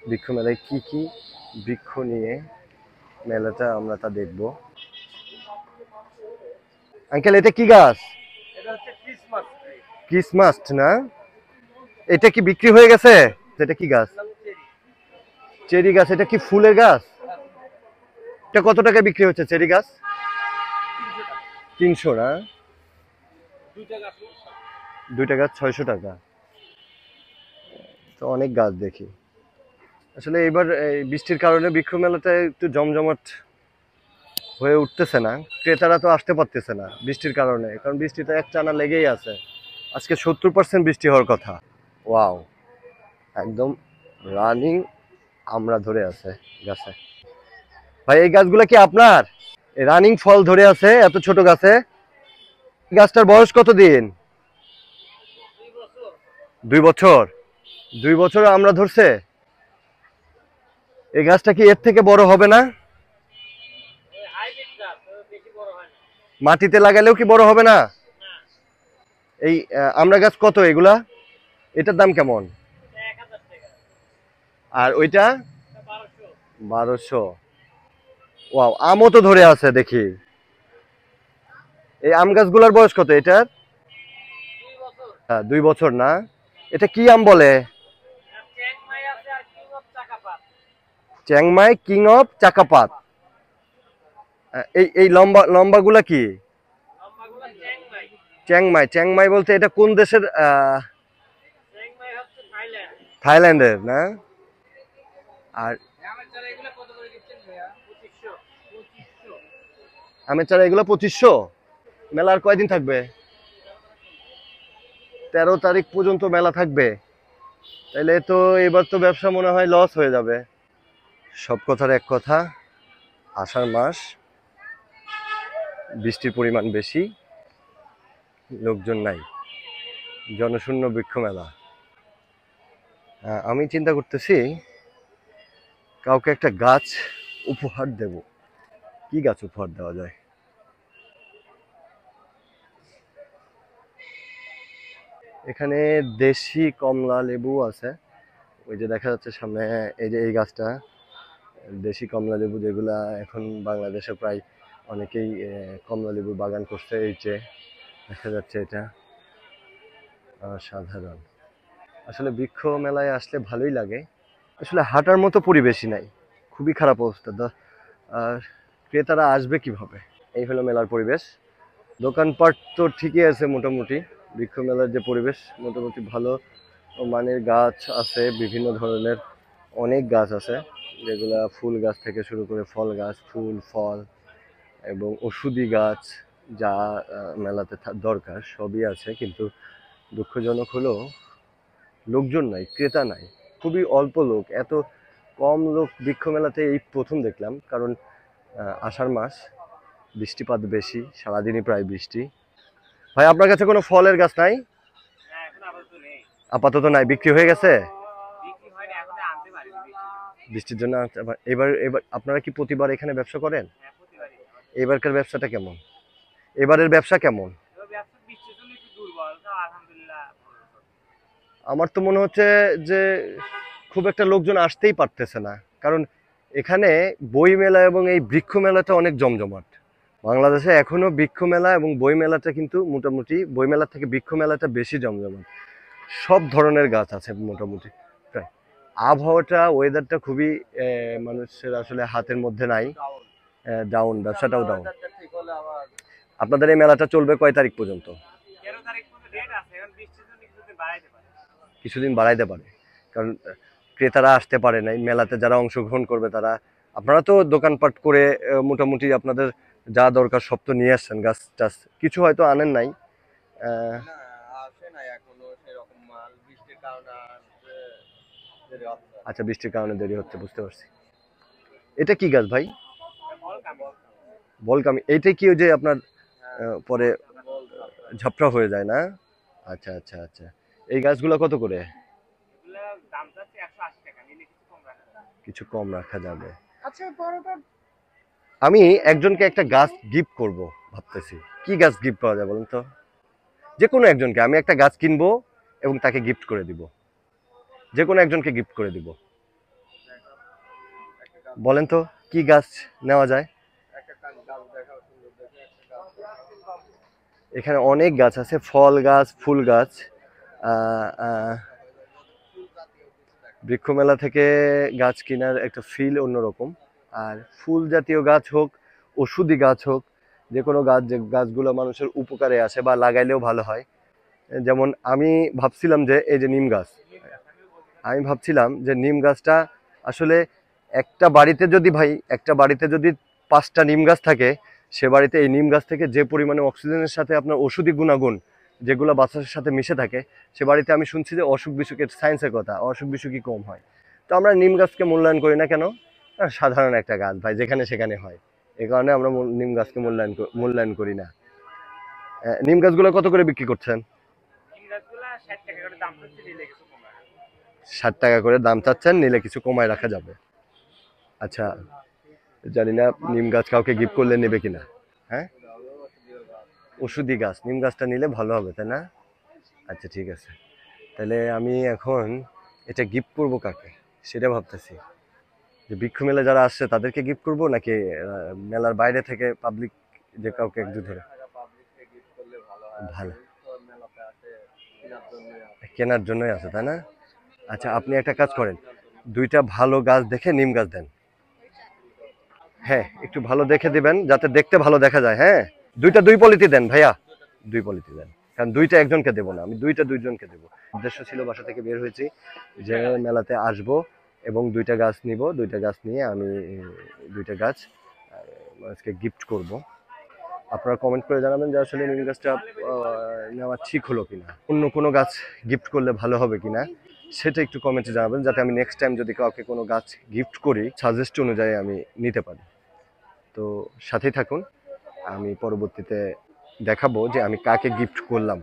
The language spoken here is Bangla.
বৃক্ষ মেলায় কি কি বৃক্ষ নিয়ে মেলাটা আমরা তা দেখব। আঙ্কেল, এটা কি গাছ? এটা হচ্ছে ক্রিসমাস ট্রি। ক্রিসমাস না? এটা কি বিক্রি হয়ে গেছে? এটা কি গাছ? চেরি। চেরি গাছ। এটা কি ফুলের গাছ? এটা কত টাকা বিক্রি হচ্ছে চেরি গাছ? 300 টাকা। 300 না? দুইটা গাছ 2টা গাছ 600 টাকা। তো অনেক গাছ দেখি। আসলে এবার এই বৃষ্টির কারণে বৃক্ষ মেলাটা একটু জমজমাট হয়ে উঠতেছে না। ক্রেতারা তো আসতে পারতেছে না বৃষ্টির কারণে, কারণ বৃষ্টিটা একটানা লেগেই আছে। আজকে 70% বৃষ্টি হওয়ার কথা। ওয়াও, একদম রানিং আমরা ধরে আছে গাছে। ভাই, এই গাছগুলো কি আপনার? রানিং ফল ধরে আছে এত ছোট গাছে? গাছটার বয়স কত দিন? 2 বছর। 2 বছর? 2 বছর আমরা ধরছে? এই গাছটা কি এর থেকে বড় হবে না? ওই হাইব্রিড গাছ, বেশি বড় হয় না। মাটিতে লাগালেও কি বড় হবে না? না, এই আমরা গাছ কত এগুলা? এটার দাম কেমন? এটা 1000 টাকা। আর ওইটা? এটা 1200। 1200। ওয়াও, আমও তো ধরে আছে দেখি। এই আম গাছগুলোর বয়স কত এটার? 2 বছর। হ্যাঁ, 2 বছর না? এটা কি আম বলে? আর চ্যাংমাই আছে আর কিং অফ চাকাপাত। চ্যাংমাই কিং অফ চাকাপাত। এই এই লম্বা লম্বাগুলা কি? লম্বাগুলো চ্যাংমাই। চ্যাংমাই। চ্যাংমাই বলতে এটা কোন দেশের? চ্যাংমাই হচ্ছে থাইল্যান্ড। থাইল্যান্ডের না? আর আমের চারা এগুলো কত করে দিচ্ছেন ভাইয়া? 2500। 2500। আমের চারা এগুলো 2500। মেলার কয়দিন থাকবে? 13 তারিখ পর্যন্ত মেলা থাকবে। তাইলে তো এবার তো ব্যবসা মনে হয় লস হয়ে যাবে। সব কথার এক কথা, আষাঢ় মাস, বৃষ্টির পরিমাণ বেশি, লোকজন নাই, জনশূন্য বৃক্ষ মেলা। আমি চিন্তা করতেছি কাউকে একটা গাছ উপহার দেব। কি গাছ উপহার দেওয়া যায়? এখানে দেশি কমলা লেবু আছে। ওই যে দেখা যাচ্ছে সামনে, এই যে এই গাছটা দেশি কমলা লেবু, যেগুলা এখন বাংলাদেশে প্রায় অনেকেই কমলা লেবুর বাগান করছে। এই যে দেখা যাচ্ছে এটা সাধারণ। আসলে বৃক্ষ মেলায় আসলে ভালোই লাগে। আসলে হাঁটার মতো পরিবেশই নাই, খুবই খারাপ অবস্থা। আর ক্রেতারা আসবে কিভাবে? এই হলো মেলার পরিবেশ। দোকানপাট তো ঠিকই আছে মোটামুটি। বৃক্ষ মেলার যে পরিবেশ মোটামুটি ভালো মানের গাছ আছে, বিভিন্ন ধরনের অনেক গাছ আছে, যেগুলা ফুল গাছ থেকে শুরু করে ফল গাছ, ফুল ফল এবং ওষুধি গাছ, যা মেলাতে দরকার সবই আছে। কিন্তু দুঃখজনক হলো লোকজন নাই, ক্রেতা নাই, খুবই অল্প লোক। এত কম লোক বৃক্ষ মেলাতে এই প্রথম দেখলাম, কারণ আষাঢ় মাস, বৃষ্টিপাত বেশি, সারাদিনই প্রায় বৃষ্টি। ভাই, আপনার কাছে কোনো ফলের গাছ নাই? না, এখন আপাতত নেই। আপাতত নাই, বিক্রি হয়ে গেছে বিক্রি হয়নি, এখন আনতে পারিনি বৃষ্টির জন্য। এবার এবার আপনারা কি প্রতিবার এখানে ব্যবসা করেন? হ্যাঁ, প্রতিবারই। এবারকার ব্যবসাটা কেমন? এবারের ব্যবসা কেমন? এবার ব্যবসা বৃষ্টির জন্য একটু দুর্বল, তো আলহামদুলিল্লাহ ভালো চলছে। আমার তো মনে হচ্ছে যে খুব একটা লোকজন আসতেই পারতেছে না, কারণ এখানে বই মেলা এবং এই বৃক্ষ মেলাটা অনেক জমজমাট। বাংলাদেশে এখনো বৃক্ষ মেলা এবং বই মেলাটা কিন্তু মোটামুটি, বই মেলা থেকে বৃক্ষ মেলাটা বেশি জমজমাট। সব ধরনের গাছ আছে মোটামুটি প্রায়। আবহাওয়াটা, ওয়েদারটা খুবই মানুষের আসলে হাতের মধ্যে নাই। ডাউন, ব্যবসাটাও ডাউন। ঠিক হলে আবার আপনাদের এই মেলাটা চলবে কয় তারিখ পর্যন্ত? 13 তারিখ পর্যন্ত ডেট আছে, এখন বৃষ্টির জন্য কিছুদিন বাড়াইতে পারে। কিছুদিন বাড়াইতে পারে, কারণ ক্রেতারা আসতে পারে নাই। মেলাতে যারা অংশগ্রহণ করবে তারা, আপনারা তো দোকানপাট করে মোটামুটি আপনাদের যা দরকার সব তো নিয়ে আসছেন, গাছ টাছ কিছু হয়তো আনেন নাই। না, আসে নাই এখনো সেরকম মাল, বৃষ্টির কারণে আসতে দেরি হচ্ছে। আচ্ছা, বৃষ্টির কারণে দেরি হচ্ছে, বুঝতে পারছি। এটা কি গাছ ভাই? বলকামি। এইটাই কি ওই যে আপনার পরে ঝাপটা হয়ে যায় না? আচ্ছা আচ্ছা আচ্ছা। এই গাছগুলো কত করে? এগুলা দাম যাচ্ছে 180 টাকা, নিলে কিছু কম রাখা যাবে। কিছু কম রাখা যাবে। আচ্ছা, বড়টা আমি একজনকে একটা গাছ গিফট করব ভাবতেছি। কি গাছ গিফট করা যায় বলুন তো? যে কোনো একজনকে আমি একটা গাছ কিনবো এবং তাকে গিফট করে দিব। যে কোনো একজনকে গিফট করে দিব। বলেন তো কি গাছ নেওয়া যায়? একটা গাছ দেখাও, সুন্দর দেখে একটা গাছ দেখাও। এখানে অনেক গাছ আছে, ফল গাছ, ফুল গাছ। আহ, আহ, ফুল জাতীয় কিছু দেখা। বৃক্ষ মেলা থেকে গাছ কেনার একটা ফিল অন্যরকম। আর ফুল জাতীয় গাছ হোক, ওষুধি গাছ হোক, যে কোনো গাছ, যে গাছগুলো মানুষের উপকারে আসে বা লাগাইলেও ভালো হয়। যেমন আমি ভাবছিলাম যে এই যে নিম গাছ, আমি ভাবছিলাম যে নিম গাছটা আসলে একটা বাড়িতে যদি 5টা নিম গাছ থাকে, সে বাড়িতে এই নিম গাছ থেকে যে পরিমাণে অক্সিজেনের সাথে আপনার ঔষধি গুণাগুণ যেগুলো বাতাসের সাথে মিশে থাকে, সে বাড়িতে আমি শুনছি যে অসুখ বিসুখের, সায়েন্সের কথা, অসুখ বিসুখই কম হয়। তো আমরা নিম গাছকে মূল্যায়ন করি না কেন? সাধারণ একটা গাছ ভাই, যেখানে সেখানে হয়, এই কারণে আমরা নিম গাছকে মূল্যায়ন করি না। নিম গাছগুলো কত করে বিক্রি করছেন? 60 টাকা করে দাম চাচ্ছেন, নিলে কিছু কমায় রাখা যাবে। আচ্ছা, জানি না নিম গাছ কাউকে গিফট করলে নেবে কিনা। হ্যাঁ, ওষুধি গাছ, নিম গাছটা নিলে ভালো হবে, তাই না? আচ্ছা ঠিক আছে, তাহলে আমি এখন এটা গিফট করবো কাকে সেটা ভাবতেছি, যে বৃক্ষ মেলা যারা আসছে তাদেরকে গিফট করবো, নাকি মেলার বাইরে থেকে পাবলিক যে কাউকে এক দুধরে পাবলিককে গিফট করলে ভালো হয়। ভালো তো মেলাতে আসে কেনার জন্যই আসে। কেনার জন্যই আছে, তাই না? আচ্ছা, আপনি একটা কাজ করেন, 2টা ভালো গাছ দেখে নিম গাছ দেন। হ্যাঁ, একটু ভালো দেখে দিবেন যাতে দেখতে ভালো দেখা যায়। হ্যাঁ, 2 পলিথি দেন ভাইয়া, 2 পলিথি দেন, কারণ 2টা একজনকে দেবো না, আমি 2টা 2জনকে দেবো। উদ্দেশ্য ছিল, বাসা থেকে বের হয়েছি যে মেলাতে আসবো এবং 2টা গাছ নিব, 2টা গাছ নিয়ে আমি 2টা গাছ আজকে গিফট করব। আপনারা কমেন্ট করে জানাবেন যে আসলে নিম গাছটা নেওয়া ঠিক হলো কিনা, অন্য কোনো গাছ গিফট করলে ভালো হবে কিনা, সেটা একটু কমেন্টে জানাবেন, যাতে আমি নেক্সট টাইম যদি কাউকে কোনো গাছ গিফট করি, সাজেস্ট অনুযায়ী আমি নিতে পারি। তো সাথেই থাকুন, আমি পরবর্তীতে দেখাবো যে আমি কাকে গিফট করলাম।